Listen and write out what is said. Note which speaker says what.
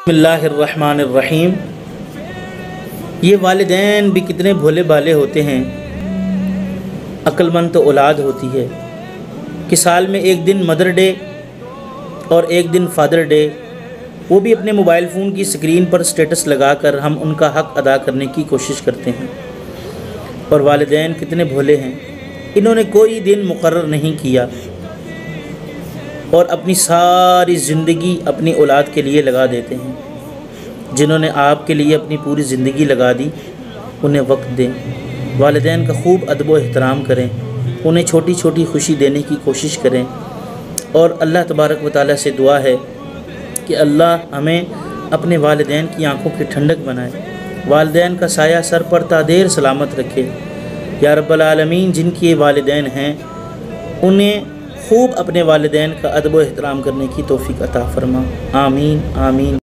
Speaker 1: बिस्मिल्लाहिर्रहमानिर्रहीम। ये वालिदैन भी कितने भोले भाले होते हैं। अक्लमंद तो औलाद होती है कि साल में एक दिन मदर डे और एक दिन फादर डे, वो भी अपने मोबाइल फ़ोन की स्क्रीन पर स्टेटस लगाकर हम उनका हक़ अदा करने की कोशिश करते हैं। और वालिदैन कितने भोले हैं, इन्होंने कोई दिन मुकर्रर नहीं किया और अपनी सारी ज़िंदगी अपनी औलाद के लिए लगा देते हैं। जिन्होंने आपके लिए अपनी पूरी ज़िंदगी लगा दी, उन्हें वक्त दें। वालिदैन का खूब अदब व एहतराम करें, उन्हें छोटी छोटी खुशी देने की कोशिश करें। और अल्लाह तबारक व तआला से दुआ है कि अल्लाह हमें अपने वालिदैन की आँखों की ठंडक बनाए, वालिदैन का साया सर पर तादेर सलामत रखे। या रब्बल आलमीन, जिनके ये वालिदैन हैं उन्हें खूब अपने वालिदैन का अदब व एहतराम करने की तौफीक अता फरमा। आमीन आमीन।